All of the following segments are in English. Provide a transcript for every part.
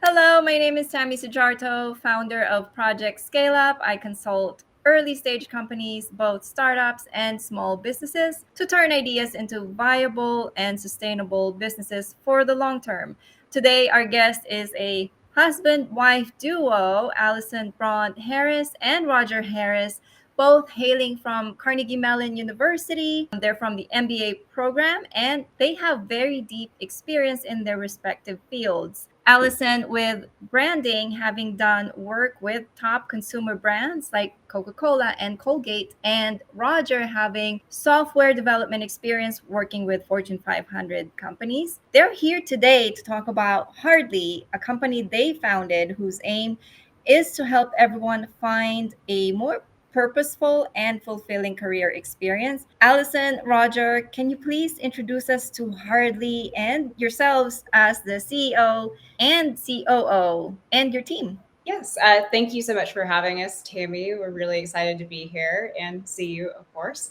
Hello, my name is Tammy Szijarto, founder of Project ScaleUp. I consult early stage companies, both startups and small businesses, to turn ideas into viable and sustainable businesses for the long term. Today, our guest is a husband wife duo, Allison Braund-Harris and Roger Harris, both hailing from Carnegie Mellon University. They're from the MBA program and they have very deep experience in their respective fields. Allison with branding, having done work with top consumer brands like Coca-Cola and Colgate, and Roger having software development experience working with Fortune 500 companies. They're here today to talk about Hardly, a company they founded whose aim is to help everyone find a more purposeful and fulfilling career experience. Allison, Roger, can you please introduce us to Hardly and yourselves as the CEO and COO and your team? Yes, thank you so much for having us, Tammy. We're really excited to be here and see you, of course.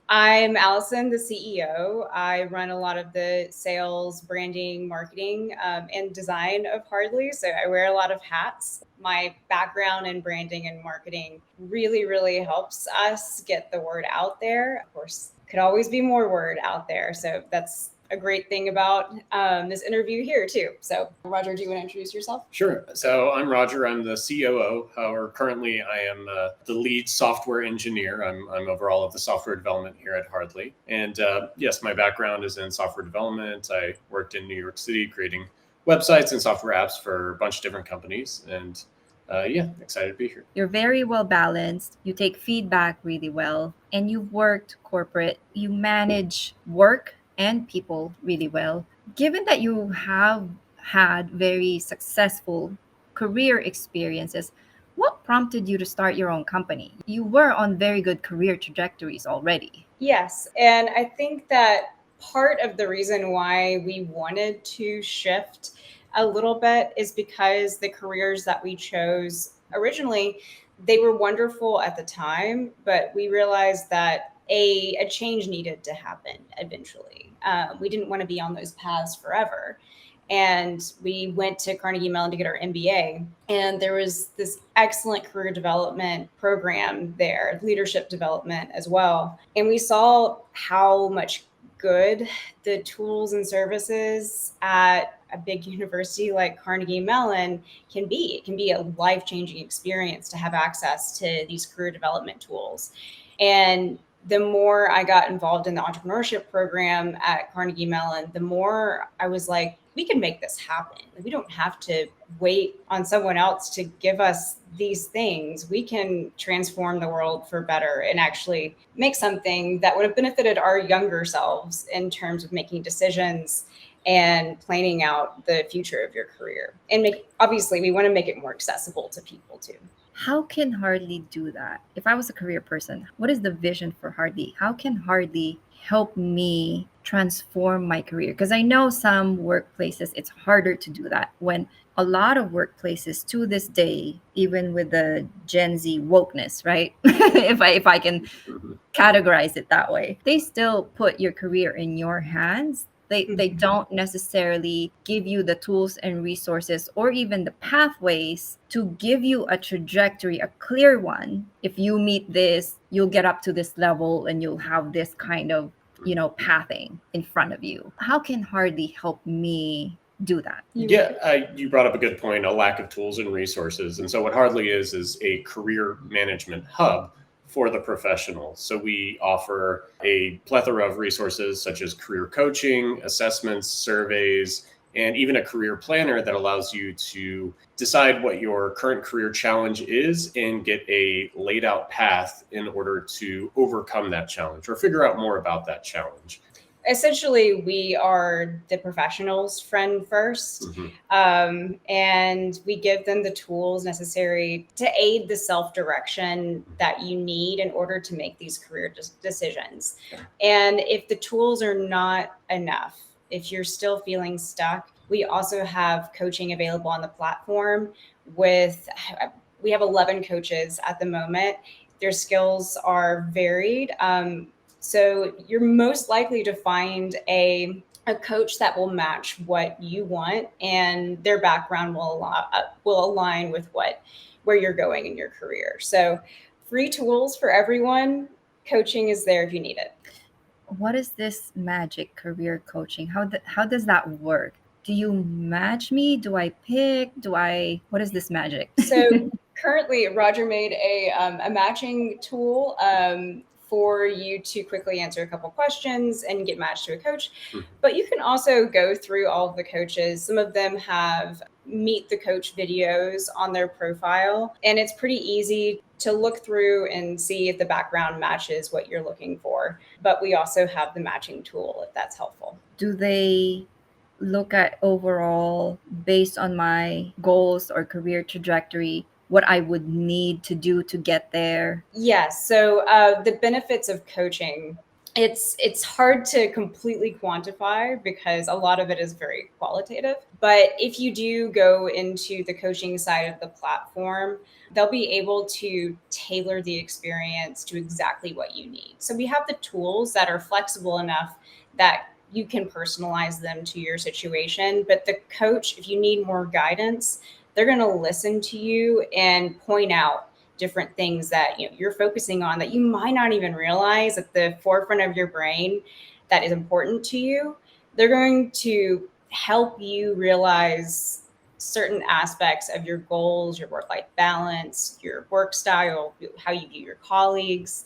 I'm Allison, the CEO. I run a lot of the sales, branding, marketing, and design of Hardly. So I wear a lot of hats. My background in branding and marketing really helps us get the word out there. Of course, could always be more word out there. So that's a great thing about this interview here too. So Roger, do you want to introduce yourself? Sure. So I'm Roger. I'm the COO. However, currently I am the lead software engineer. I'm over all of the software development here at Hardly. And yes, my background is in software development. I worked in New York City creating websites and software apps for a bunch of different companies. And yeah, excited to be here. You're very well balanced. You take feedback really well, and you've worked corporate. You manage work and people really well. Given that you have had very successful career experiences, what prompted you to start your own company? You were on very good career trajectories already. Yes. And I think that part of the reason why we wanted to shift a little bit is because the careers that we chose originally, they were wonderful at the time, but we realized that a change needed to happen eventually. We didn't want to be on those paths forever. And we went to Carnegie Mellon to get our MBA. And there was this excellent career development program there, leadership development as well. And we saw how much good the tools and services at a big university like Carnegie Mellon can be. It can be a life-changing experience to have access to these career development tools. And the more I got involved in the entrepreneurship program at Carnegie Mellon, the more I was like, we can make this happen. We don't have to wait on someone else to give us these things. We can transform the world for better and actually make something that would have benefited our younger selves in terms of making decisions and planning out the future of your career. And obviously, we want to make it more accessible to people too. How can Hardly do that? If I was a career person, what is the vision for Hardly? How can Hardly help me transform my career? Because I know some workplaces, it's harder to do that when a lot of workplaces to this day, even with the Gen Z wokeness, right? if I can categorize it that way, they still put your career in your hands. They don't necessarily give you the tools and resources or even the pathways to give you a trajectory, a clear one. If you meet this, you'll get up to this level and you'll have this kind of, pathing in front of you. How can Hardly help me do that? Yeah, you brought up a good point, a lack of tools and resources. And so what Hardly is a career management hub for the professional. So we offer a plethora of resources such as career coaching, assessments, surveys, and even a career planner that allows you to decide what your current career challenge is and get a laid out path in order to overcome that challenge or figure out more about that challenge. Essentially, we are the professional's friend first, and we give them the tools necessary to aid the self-direction that you need in order to make these career decisions. And if the tools are not enough, if you're still feeling stuck, we also have coaching available on the platform. We have 11 coaches at the moment. Their skills are varied. So you're most likely to find a a coach that will match what you want, and their background will align with where you're going in your career. So free tools for everyone. Coaching is there if you need it. What is this magic career coaching? How does that work? Do you match me? Do I pick? What is this magic? So currently, Roger made a matching tool for you to quickly answer a couple questions and get matched to a coach. But you can also go through all of the coaches. Some of them have meet the coach videos on their profile, and it's pretty easy to look through and see if the background matches what you're looking for. But we also have the matching tool if that's helpful. Do they look at overall, based on my goals or career trajectory, what I would need to do to get there? Yes. So the benefits of coaching, it's hard to completely quantify because a lot of it is very qualitative. But if you do go into the coaching side of the platform, they'll be able to tailor the experience to exactly what you need. So we have the tools that are flexible enough that you can personalize them to your situation. But the coach, if you need more guidance, they're going to listen to you and point out different things that you're focusing on that you might not even realize at the forefront of your brain that is important to you. They're going to help you realize certain aspects of your goals, your work-life balance, your work style, how you view your colleagues.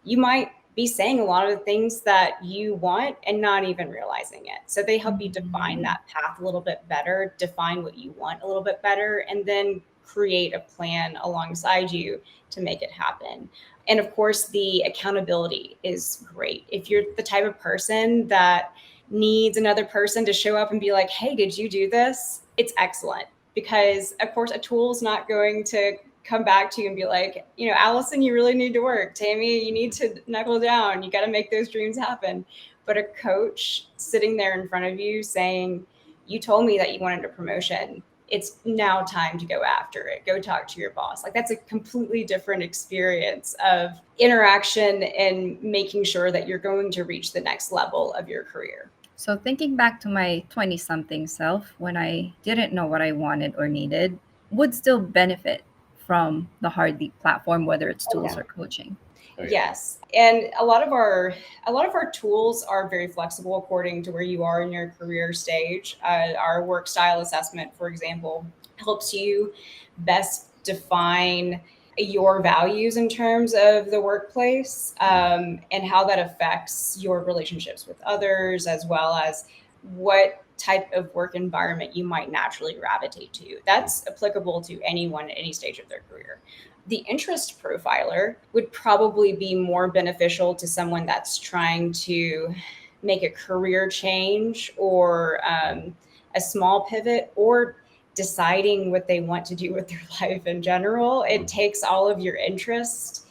You might be saying a lot of the things that you want and not even realizing it. So they help you define that path a little bit better, define what you want a little bit better, and then create a plan alongside you to make it happen. And of course, the accountability is great. If you're the type of person that needs another person to show up and be like, hey, did you do this? It's excellent, because of course a tool is not going to come back to you and be like, Allison, you really need to work. Tammy, you need to knuckle down. You got to make those dreams happen. But a coach sitting there in front of you saying, you told me that you wanted a promotion. It's now time to go after it. Go talk to your boss. Like, that's a completely different experience of interaction and making sure that you're going to reach the next level of your career. So thinking back to my 20-something self, when I didn't know what I wanted or needed, would still benefit from the Hardly platform, whether it's tools or coaching. Yes. And a lot of our tools are very flexible according to where you are in your career stage. Our work style assessment, for example, helps you best define your values in terms of the workplace, and how that affects your relationships with others, as well as what type of work environment you might naturally gravitate to. That's applicable to anyone at any stage of their career. The interest profiler would probably be more beneficial to someone that's trying to make a career change, or a small pivot, or deciding what they want to do with their life in general. It takes all of your interests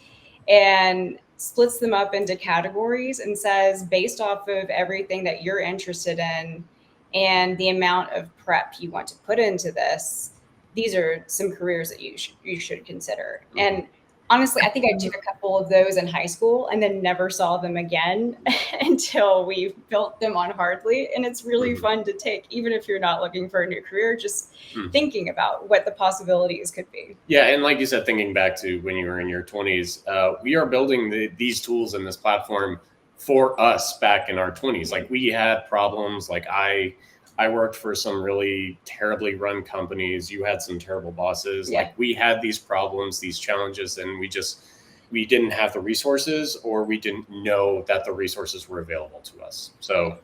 and splits them up into categories and says, based off of everything that you're interested in and the amount of prep you want to put into this, these are some careers that you should consider. And honestly, I think I took a couple of those in high school and then never saw them again until we built them on Hardly. And it's really fun to take, even if you're not looking for a new career, just thinking about what the possibilities could be. Yeah, and like you said, thinking back to when you were in your 20s, we are building these tools in this platform for us back in our 20s. Like, we had problems. Like, I worked for some really terribly run companies. You had some terrible bosses. Yeah. Like, we had these problems, these challenges, and we didn't have the resources, or we didn't know that the resources were available to us. So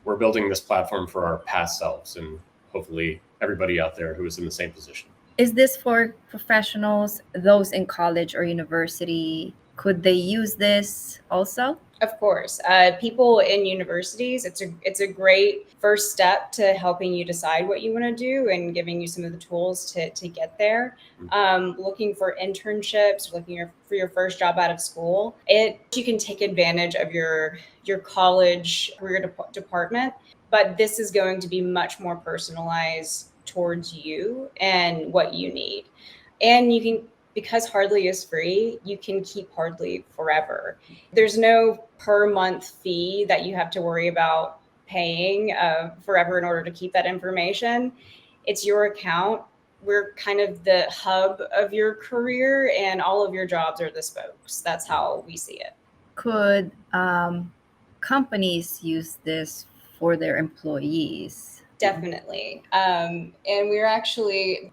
we're building this platform for our past selves, and hopefully everybody out there who is in the same position. Is this for professionals, those in college or university? Could they use this also? Of course, people in universities, it's a great first step to helping you decide what you want to do and giving you some of the tools to get there. Looking for internships, looking for your first job out of school, you can take advantage of your college career department, but this is going to be much more personalized towards you and what you need. And you can, because Hardly is free, you can keep Hardly forever. There's no per month fee that you have to worry about paying forever in order to keep that information. It's your account. We're kind of the hub of your career, and all of your jobs are the spokes. That's how we see it. Could companies use this for their employees? Definitely. And we're actually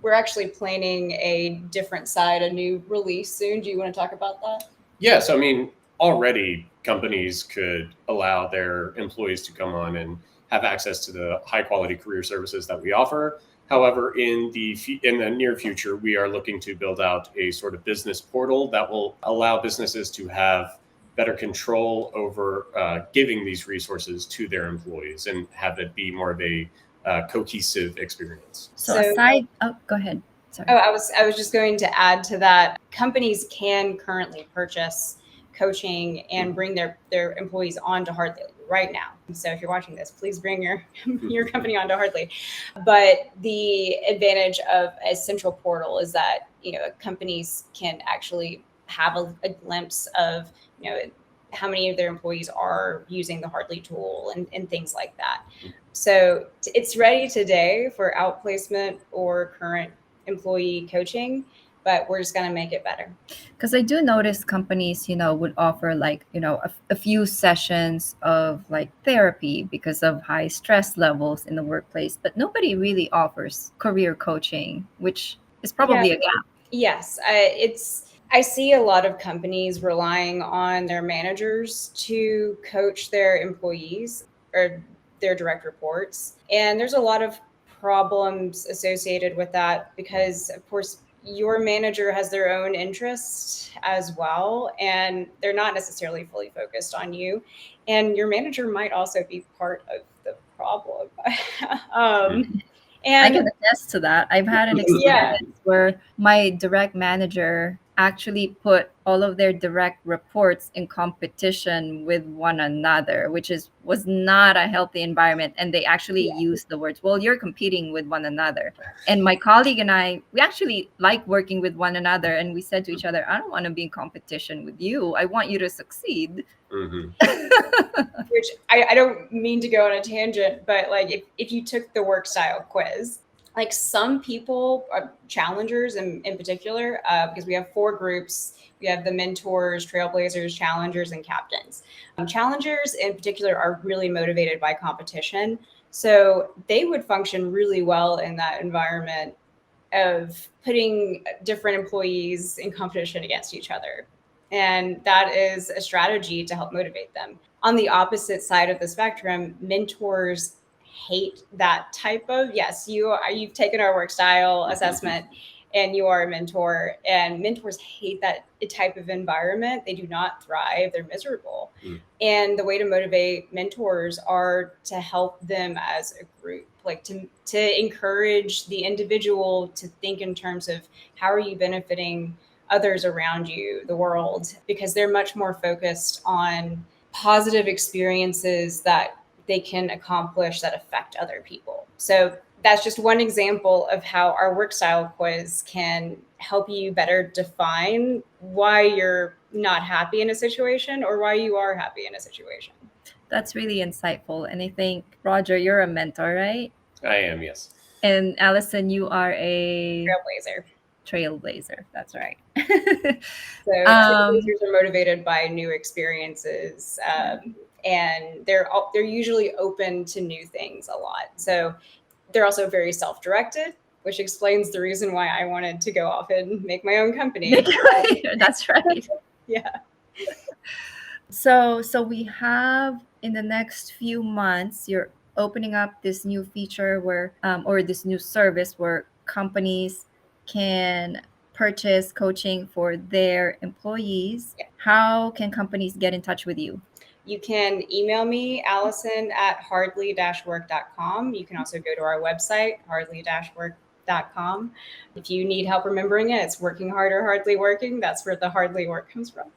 planning a different side, a new release soon. Do you want to talk about that? Yes, I mean, already companies could allow their employees to come on and have access to the high quality career services that we offer. However, in the near future, we are looking to build out a sort of business portal that will allow businesses to have better control over giving these resources to their employees and have it be more of a cohesive experience. So aside, go ahead. Sorry. Oh, I was just going to add to that. Companies can currently purchase coaching and bring their employees onto Hardly right now. So if you're watching this, please bring your company onto Hardly. But the advantage of a central portal is that, companies can actually have a glimpse of, how many of their employees are using the Hardly tool and things like that. So it's ready today for outplacement or current employee coaching, but we're just going to make it better. Because I do notice companies, would offer a few sessions of like therapy because of high stress levels in the workplace, but nobody really offers career coaching, which is probably a gap. Yes, I see a lot of companies relying on their managers to coach their employees or their direct reports. And there's a lot of problems associated with that because, of course, your manager has their own interests as well, and they're not necessarily fully focused on you. And your manager might also be part of the problem. And I can attest to that. I've had an experience where my direct manager actually put all of their direct reports in competition with one another, which was not a healthy environment. And they actually used the words, well, you're competing with one another. And my colleague and I, we actually like working with one another. And we said to each other, I don't want to be in competition with you. I want you to succeed. Mm-hmm. Which I don't mean to go on a tangent, but like if you took the work style quiz, like some people, challengers in particular, because we have 4 groups. We have the mentors, trailblazers, challengers, and captains. Challengers in particular are really motivated by competition. So they would function really well in that environment of putting different employees in competition against each other. And that is a strategy to help motivate them. On the opposite side of the spectrum, mentors hate that type of, yes, you've taken our work style assessment and you are a mentor, and mentors hate that type of environment. They do not thrive. They're miserable. And the way to motivate mentors are to help them as a group, like to encourage the individual to think in terms of how are you benefiting others around you, the world, because they're much more focused on positive experiences that they can accomplish that affect other people. So that's just one example of how our work style quiz can help you better define why you're not happy in a situation or why you are happy in a situation. That's really insightful. And I think, Roger, you're a mentor, right? I am, yes. And Allison, you are a trailblazer. That's right. So trailblazers are motivated by new experiences, and they're usually open to new things a lot. So they're also very self-directed, which explains the reason why I wanted to go off and make my own company. That's right. Yeah. So we have in the next few months, you're opening up this new feature where, or this new service where companies can purchase coaching for their employees. Yeah. How can companies get in touch with you? You can email me, Allison, at hardly-work.com. You can also go to our website, hardly-work.com. If you need help remembering it, it's working hard or hardly working. That's where the hardly work comes from.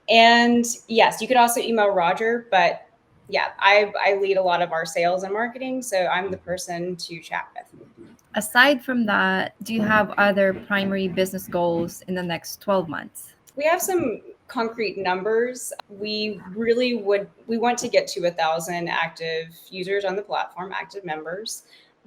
And yes, you could also email Roger, but yeah, I lead a lot of our sales and marketing, so I'm the person to chat with. Aside from that, do you have other primary business goals in the next 12 months? We have some concrete numbers, we want to get to 1,000 active users on the platform, active members.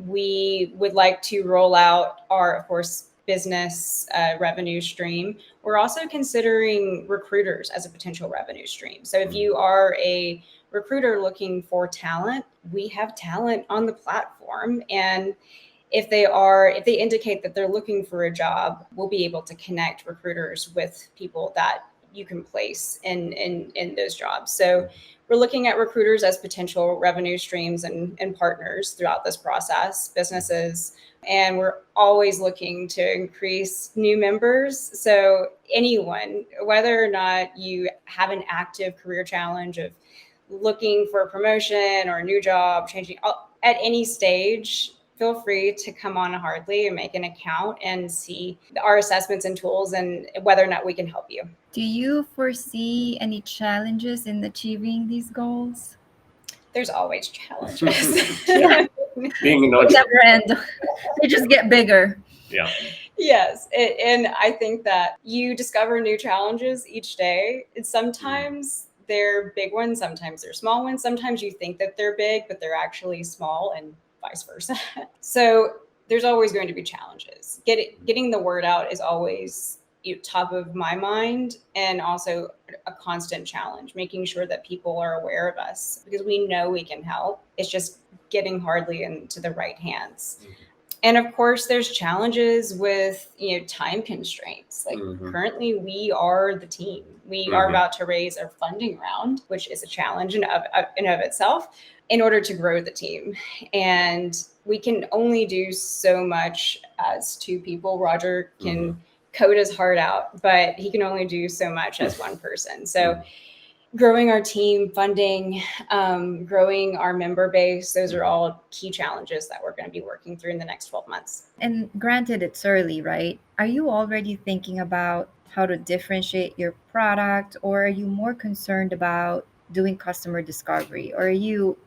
We would like to roll out our, of course, business revenue stream. We're also considering recruiters as a potential revenue stream. So if you are a recruiter looking for talent, we have talent on the platform. And if they indicate that they're looking for a job, we'll be able to connect recruiters with people that you can place in those jobs. So we're looking at recruiters as potential revenue streams and partners throughout this process, businesses, and we're always looking to increase new members. So anyone, whether or not you have an active career challenge of looking for a promotion or a new job, changing at any stage, feel free to come on Hardly and make an account and see our assessments and tools and whether or not we can help you. Do you foresee any challenges in achieving these goals? There's always challenges. Being an They entrepreneur. never end. They just get bigger. Yeah. Yes. And I think that you discover new challenges each day. And sometimes they're big ones, sometimes they're small ones. Sometimes you think that they're big, but they're actually small, and vice versa. So there's always going to be challenges. Getting the word out is always top of my mind, and also a constant challenge, making sure that people are aware of us, because we know we can help. It's just getting Hardly into the right hands. And of course, there's challenges with time constraints. Like currently, we are the team. We are about to raise our funding round, which is a challenge in of itself, in order to grow the team. And we can only do so much as two people. Roger can code his heart out, but he can only do so much as one person. So growing our team, funding, growing our member base, those are all key challenges that we're going to be working through in the next 12 months. And granted, it's early, right? Are you already thinking about how to differentiate your product, or are you more concerned about doing customer discovery, or are you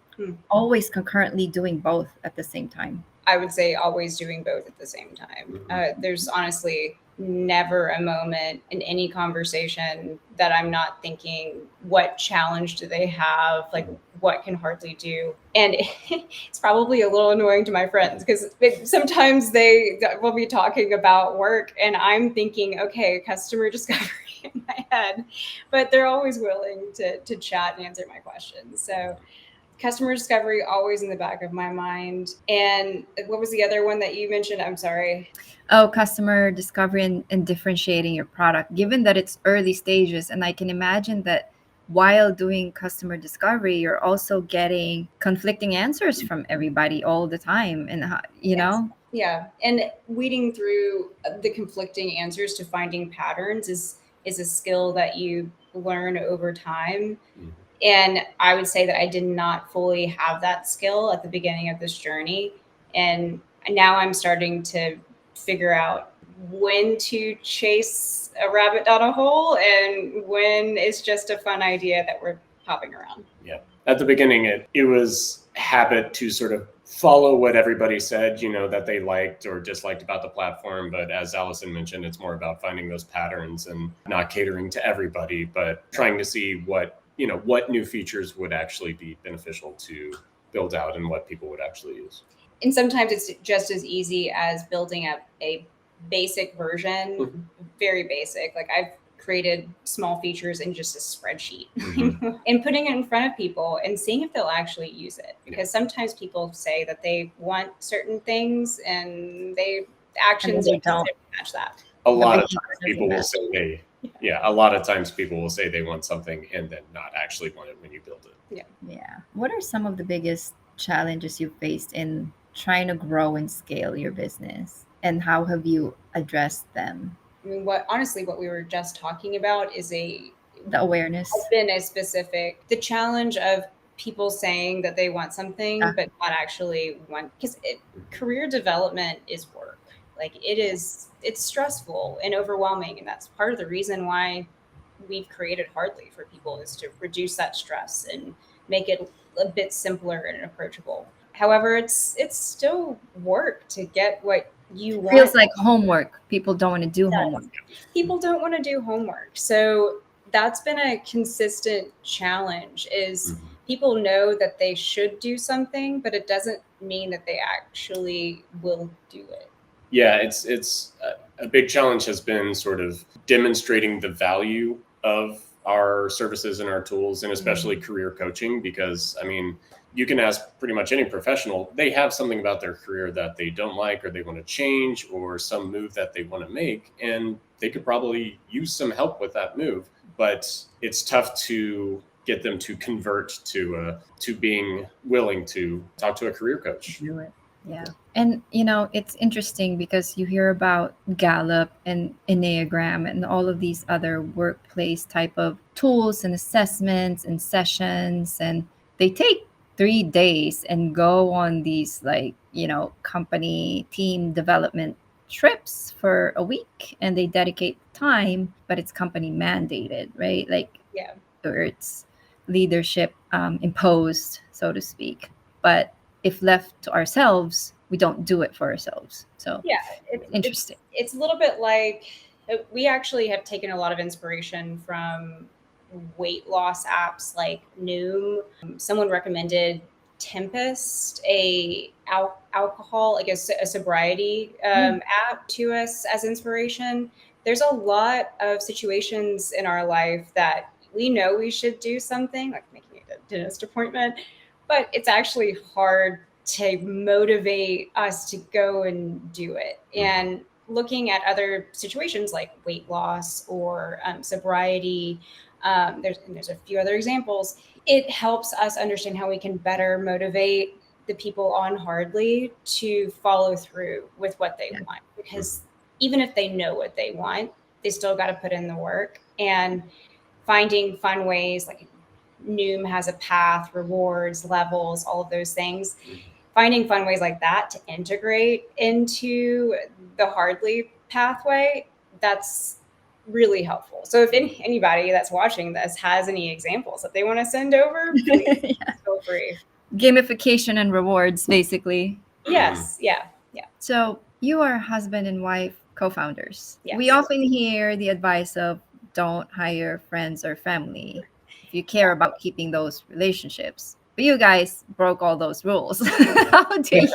always concurrently doing both at the same time? I would say always doing both at the same time. There's honestly never a moment in any conversation that I'm not thinking, what challenge do they have? Like, what can Hardly do? And it's probably a little annoying to my friends, because sometimes they will be talking about work and I'm thinking, okay, customer discovery in my head, but they're always willing to chat and answer my questions. So customer discovery always in the back of my mind. And what was the other one that you mentioned? I'm sorry. Oh, customer discovery and differentiating your product, given that it's early stages. And I can imagine that while doing customer discovery, you're also getting conflicting answers from everybody all the time. And, know? Yeah. And weeding through the conflicting answers to finding patterns is a skill that you learn over time. And I would say that I did not fully have that skill at the beginning of this journey. And now I'm starting to figure out when to chase a rabbit down a hole and when it's just a fun idea that we're hopping around. Yeah. At the beginning, it was habit to sort of follow what everybody said, that they liked or disliked about the platform. But as Allison mentioned, it's more about finding those patterns and not catering to everybody, but trying to see what new features would actually be beneficial to build out and what people would actually use. And sometimes it's just as easy as building up a basic version, very basic. Like I've created small features in just a spreadsheet and putting it in front of people and seeing if they'll actually use it. Because sometimes people say that they want certain things and actions don't match that. A lot of times people will say a lot of times people will say they want something and then not actually want it when you build it. Yeah. What are some of the biggest challenges you faced in trying to grow and scale your business, and how have you addressed them? I mean, what we were just talking about is the awareness. Has been a specific, the challenge of people saying that they want something, but not actually want, because career development is work. Like it's stressful and overwhelming. And that's part of the reason why we've created Hardly for people, is to reduce that stress and make it a bit simpler and approachable. However, it's still work to get what you want. Feels like homework. People don't want to do homework. People don't want to do homework. So that's been a consistent challenge is Mhm. people know that they should do something, but it doesn't mean that they actually will do it. Yeah, it's a big challenge has been sort of demonstrating the value of our services and our tools, and especially career coaching, because I mean, you can ask pretty much any professional, they have something about their career that they don't like or they want to change, or some move that they want to make, and they could probably use some help with that move. But it's tough to get them to convert to being willing to talk to a career coach. Do it. Yeah. And it's interesting because you hear about Gallup and Enneagram and all of these other workplace type of tools and assessments and sessions, and they take 3 days and go on these like, company team development trips for a week, and they dedicate time, but it's company mandated, right? Like, Yeah. or it's leadership imposed, so to speak. But if left to ourselves, we don't do it for ourselves. So Yeah, interesting. It's a little bit like we actually have taken a lot of inspiration from weight loss apps like Noom. Someone recommended Tempest, alcohol, like a sobriety app to us as inspiration. There's a lot of situations in our life that we know we should do something, like making a dentist appointment, but it's actually hard to motivate us to go and do it. And looking at other situations like weight loss or sobriety, there's a few other examples. It helps us understand how we can better motivate the people on Hardly to follow through with what they want. Because even if they know what they want, they still got to put in the work. And finding fun ways, like Noom has a path, rewards, levels, all of those things. Finding fun ways like that to integrate into the Hardly pathway, that's really helpful. So if anybody that's watching this has any examples that they want to send over, please feel free. Gamification and rewards, basically. Yes. Yeah. So you are husband and wife co-founders. Yes. We often hear the advice of don't hire friends or family if you care about keeping those relationships. But you guys broke all those rules. We did.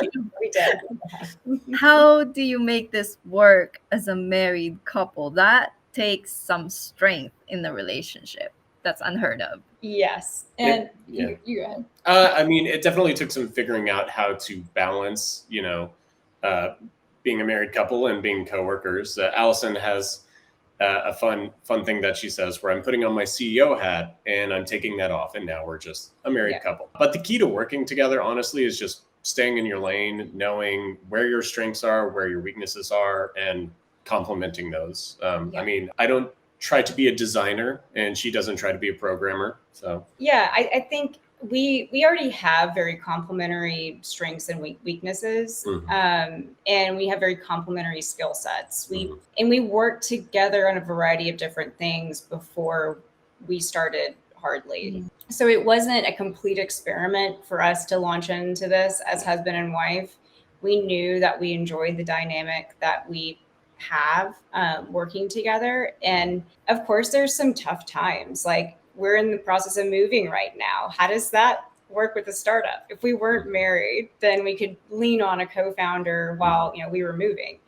How do you make this work as a married couple? That takes some strength in the relationship. That's unheard of. Yes. And Yeah. you go ahead. I mean, it definitely took some figuring out how to balance, being a married couple and being coworkers. Allison has a fun thing that she says where I'm putting on my CEO hat and I'm taking that off, and now we're just a married couple. But the key to working together, honestly, is just staying in your lane, knowing where your strengths are, where your weaknesses are, and complementing those. I mean, I don't try to be a designer, and she doesn't try to be a programmer. So yeah, I think we already have very complementary strengths and weaknesses, and we have very complementary skill sets. And we worked together on a variety of different things before we started Hardly. So it wasn't a complete experiment for us to launch into this as husband and wife. We knew that we enjoyed the dynamic that we have working together. And of course, there's some tough times. Like, we're in the process of moving right now. How does that work with a startup? If we weren't married, then we could lean on a co-founder while we were moving.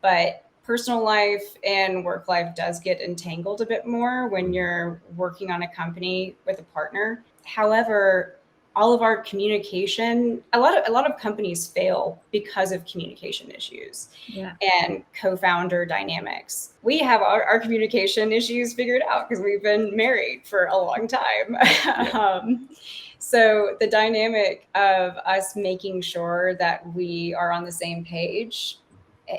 But personal life and work life does get entangled a bit more when you're working on a company with a partner. However, all of our communication, a lot of companies fail because of communication issues and co-founder dynamics. We have our communication issues figured out because we've been married for a long time. So the dynamic of us making sure that we are on the same page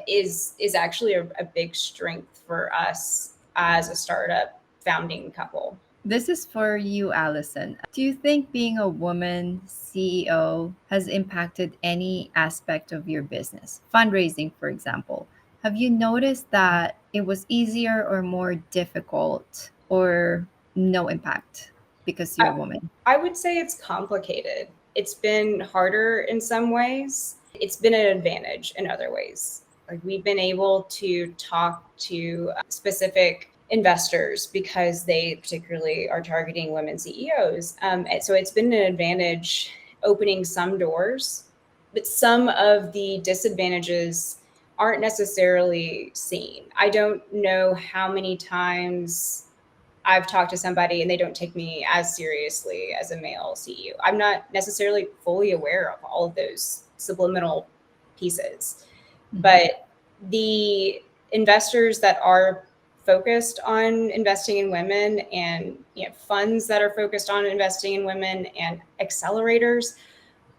is actually a big strength for us as a startup founding couple. This is for you, Allison. Do you think being a woman CEO has impacted any aspect of your business? Fundraising, for example. Have you noticed that it was easier or more difficult, or no impact because you're a woman? I would say it's complicated. It's been harder in some ways. It's been an advantage in other ways. Like, we've been able to talk to specific investors because they particularly are targeting women CEOs. And so it's been an advantage opening some doors, but some of the disadvantages aren't necessarily seen. I don't know how many times I've talked to somebody and they don't take me as seriously as a male CEO. I'm not necessarily fully aware of all of those subliminal pieces, but the investors that are focused on investing in women, and funds that are focused on investing in women, and accelerators,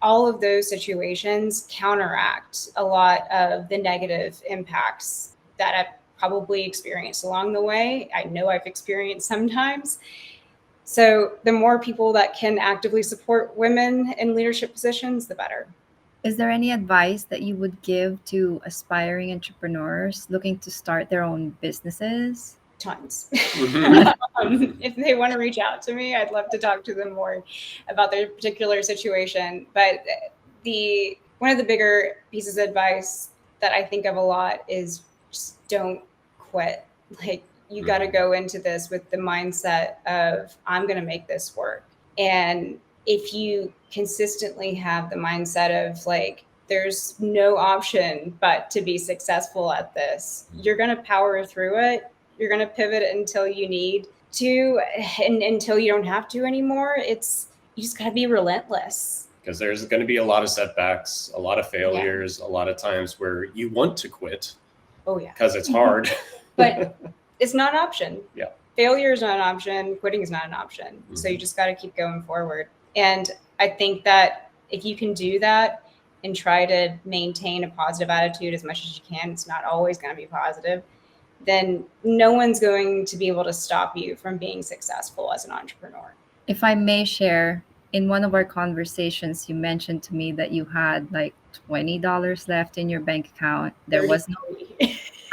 all of those situations counteract a lot of the negative impacts that I've probably experienced along the way. I know I've experienced sometimes. So the more people that can actively support women in leadership positions, the better. Is there any advice that you would give to aspiring entrepreneurs looking to start their own businesses? Tons. Mhm. If they want to reach out to me, I'd love to talk to them more about their particular situation. But one of the bigger pieces of advice that I think of a lot is just don't quit. Like, you got to go into this with the mindset of, I'm going to make this work. And if you consistently have the mindset of like, there's no option but to be successful at this, you're going to power through it. You're going to pivot until you need to, and until you don't have to anymore. You just got to be relentless. Because there's going to be a lot of setbacks, a lot of failures, a lot of times where you want to quit. Oh yeah. Because it's hard. But it's not an option. Yeah. Failure is not an option. Quitting is not an option. So you just got to keep going forward. And I think that if you can do that and try to maintain a positive attitude as much as you can, it's not always going to be positive, then no one's going to be able to stop you from being successful as an entrepreneur. If I may share, in one of our conversations, you mentioned to me that you had like $20 left in your bank account. There was no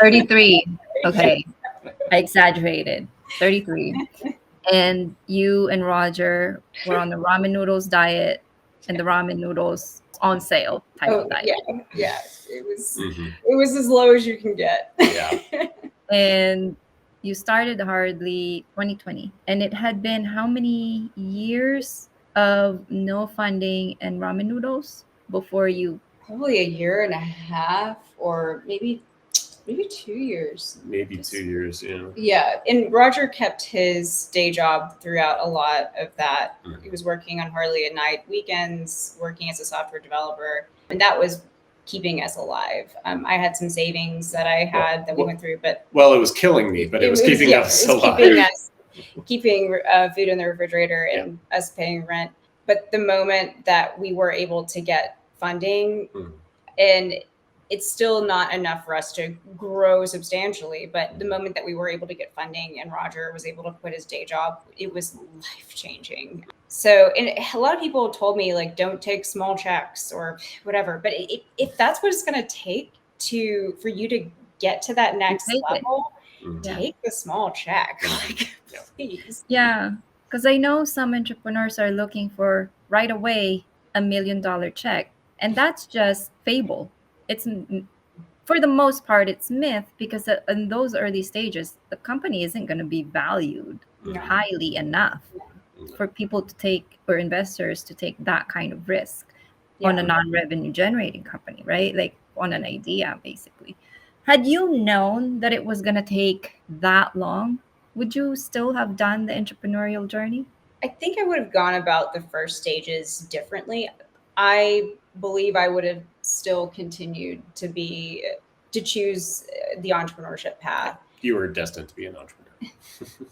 33. Okay, I exaggerated. 33. And you and Roger were on the ramen noodles diet, and the ramen noodles on sale type of diet. Yeah. It was as low as you can get. Yeah. And you started hardly 2020, and it had been how many years of no funding and ramen noodles before you? Probably a year and a half, or maybe 2 years. Maybe 2 years, Yeah. And Roger kept his day job throughout a lot of that. He was working on hardly at night, weekends, working as a software developer, and that was keeping us alive. I had some savings that I had we went through, but it was killing me, but it was keeping us alive. Keeping food in the refrigerator and us paying rent. But the moment that we were able to get funding, and it's still not enough for us to grow substantially, but the moment that we were able to get funding and Roger was able to quit his day job, it was life-changing. So, and a lot of people told me, like, don't take small checks or whatever, but if that's what it's going to take for you to get to that next level, take the small check. Like, please. Yeah, because I know some entrepreneurs are looking for right away $1 million check, and that's just fable. It's, for the most part, it's myth, because in those early stages, the company isn't going to be valued highly enough for people to take, or investors to take that kind of risk on a non-revenue generating company, right? Like on an idea, basically. Had you known that it was going to take that long, would you still have done the entrepreneurial journey? I think I would have gone about the first stages differently. I believe I would have still continued to choose the entrepreneurship path. You were destined to be an entrepreneur.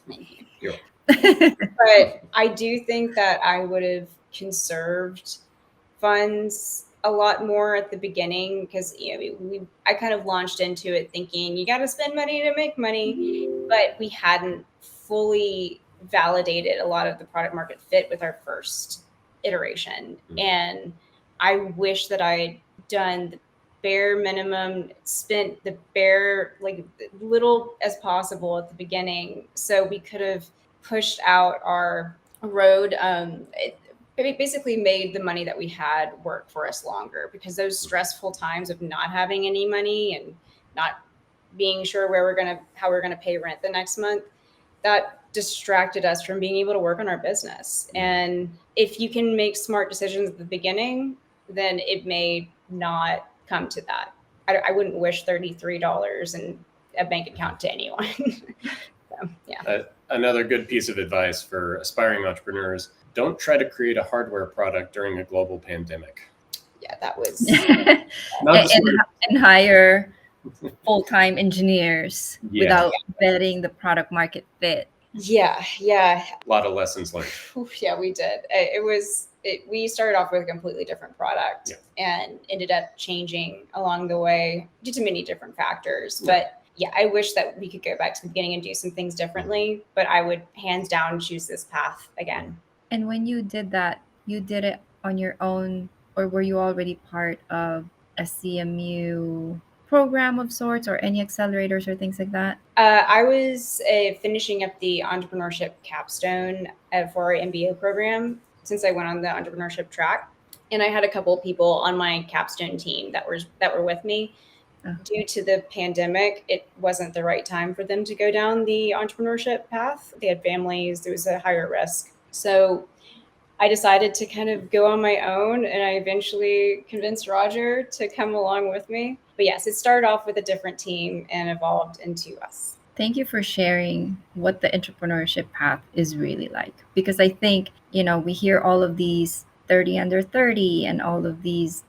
Thank you. But I do think that I would have conserved funds a lot more at the beginning, because I kind of launched into it thinking you got to spend money to make money, but we hadn't fully validated a lot of the product market fit with our first iteration. And I wish that I had done the bare minimum, spent the bare, like, little as possible at the beginning, so we could have pushed out our road. It basically made the money that we had work for us longer, because those stressful times of not having any money and not being sure how we're going to pay rent the next month, that distracted us from being able to work on our business. And if you can make smart decisions at the beginning, then it may not come to that. I wouldn't wish $33 in a bank account to anyone. So, yeah. Another good piece of advice for aspiring entrepreneurs: don't try to create a hardware product during a global pandemic. Yeah, that was and hire full-time engineers without vetting the product market fit. Yeah. A lot of lessons learned. Yeah, we did. We started off with a completely different product and ended up changing along the way due to many different factors. But yeah, I wish that we could go back to the beginning and do some things differently, but I would hands down choose this path again. And when you did that, you did it on your own, or were you already part of a CMU program of sorts, or any accelerators or things like that? I was finishing up the entrepreneurship capstone for our MBA program since I went on the entrepreneurship track, and I had a couple of people on my capstone team that were with me. Due to the pandemic, it wasn't the right time for them to go down the entrepreneurship path. They had families, there was a higher risk. So I decided to kind of go on my own, and I eventually convinced Roger to come along with me. But yes, it started off with a different team and evolved into us. Thank you for sharing what the entrepreneurship path is really like, because I think, we hear all of these 30 under 30 and all of these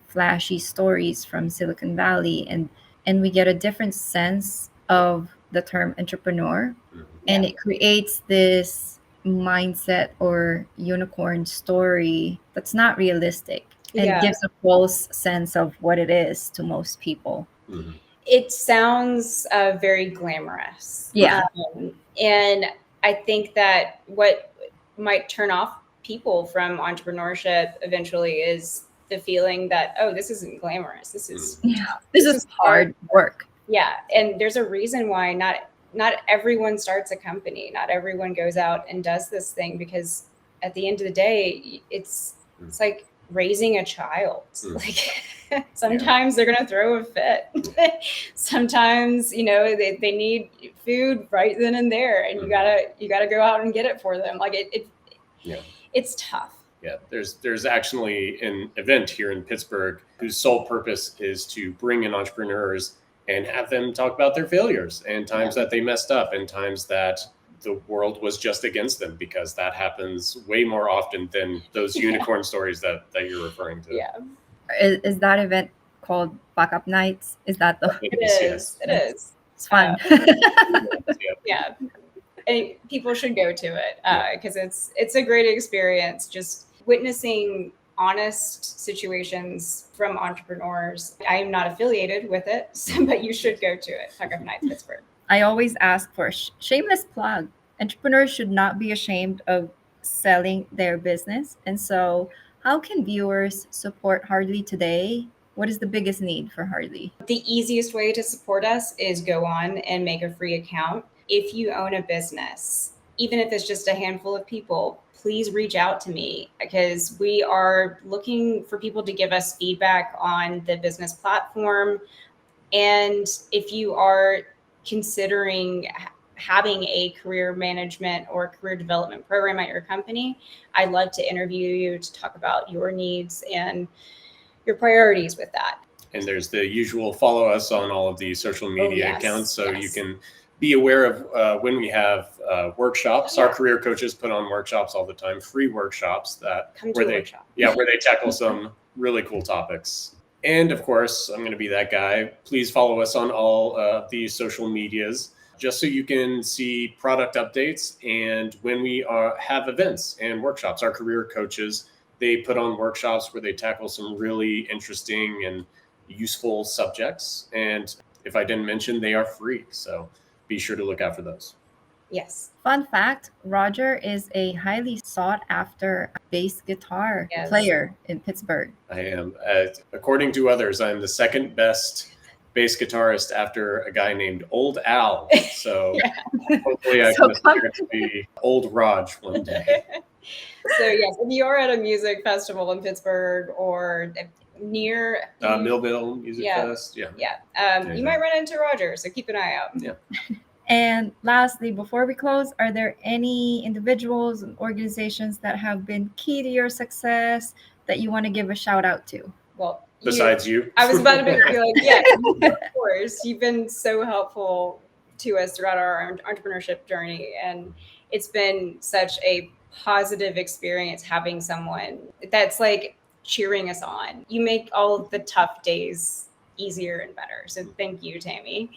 flashy stories from Silicon Valley, and we get a different sense of the term entrepreneur, and it creates this mindset or unicorn story that's not realistic and gives a false sense of what it is to most people. It sounds very glamorous. And I think that what might turn off people from entrepreneurship eventually is the feeling that, oh, this isn't glamorous. This is hard work. Yeah. And there's a reason why not everyone starts a company. Not everyone goes out and does this thing, because at the end of the day, it's like raising a child. Like sometimes they're going to throw a fit. Sometimes, they need food right then and there, and you gotta go out and get it for them. Like it's tough. Yeah, there's actually an event here in Pittsburgh whose sole purpose is to bring in entrepreneurs and have them talk about their failures and times that they messed up and times that the world was just against them, because that happens way more often than those unicorn stories that you're referring to. Yeah. Is that event called Backup Nights? Is that the? It is. It is. It's fun. Yeah. And people should go to it because it's a great experience. Just witnessing honest situations from entrepreneurs. I am not affiliated with it, but you should go to it. Backup Nights Pittsburgh. I always ask for a shameless plug. Entrepreneurs should not be ashamed of selling their business. And so how can viewers support Hardly today? What is the biggest need for Hardly? The easiest way to support us is go on and make a free account. If you own a business, even if it's just a handful of people, please reach out to me, because we are looking for people to give us feedback on the business platform. And if you are considering having a career management or career development program at your company, I'd love to interview you to talk about your needs and your priorities with that. And there's the usual follow us on all of the social media accounts, so you can be aware of when we have workshops. Our career coaches put on workshops all the time, free workshops where they tackle some really cool topics. And of course, I'm going to be that guy. Please follow us on all the social medias, just so you can see product updates and when we have events and workshops. Our career coaches, they put on workshops where they tackle some really interesting and useful subjects. And if I didn't mention, they are free. So be sure to look out for those. Yes. Fun fact, Roger is a highly sought after bass guitar player in Pittsburgh. I am. According to others, I'm the second best bass guitarist after a guy named Old Al. So hopefully I can aspire to be Old Raj one day. So yes, if you are at a music festival in Pittsburgh or near Millville Music Fest, you might run into Roger, so keep an eye out. Yeah. And lastly, before we close, are there any individuals and organizations that have been key to your success that you want to give a shout out to? Well, Besides you. I was about to be like, yeah, of course. You've been so helpful to us throughout our entrepreneurship journey. And it's been such a positive experience having someone that's like cheering us on. You make all of the tough days easier and better. So thank you, Tammy.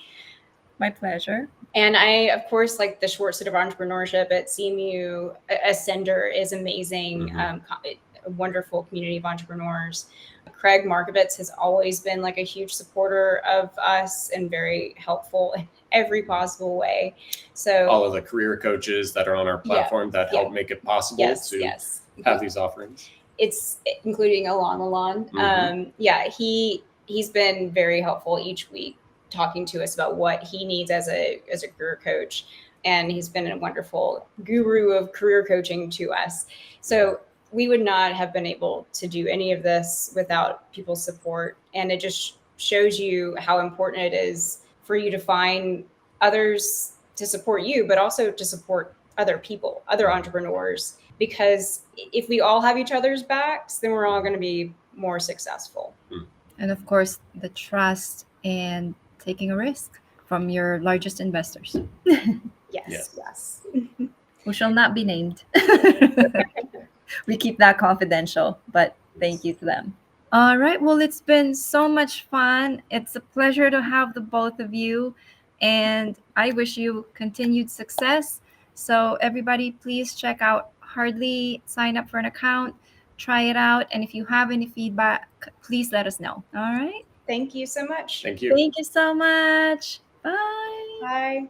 My pleasure. And I, of course, like the Schwartz of entrepreneurship at CMU. Ascender is amazing, a wonderful community of entrepreneurs. Craig Markovitz has always been like a huge supporter of us and very helpful in every possible way. So all of the career coaches that are on our platform that help make it possible to have these offerings. It's including Alon. He's been very helpful each week, talking to us about what he needs as a career coach. And he's been a wonderful guru of career coaching to us. So we would not have been able to do any of this without people's support. And it just shows you how important it is for you to find others to support you, but also to support other people, other entrepreneurs. Because if we all have each other's backs, then we're all going to be more successful. And of course, the trust and taking a risk from your largest investors. Yes. Who shall not be named. We keep that confidential, but thank you to them. All right. Well, it's been so much fun. It's a pleasure to have the both of you. And I wish you continued success. So everybody, please check out Hardly, sign up for an account, try it out. And if you have any feedback, please let us know. All right. Thank you so much. Thank you. Thank you so much. Bye. Bye.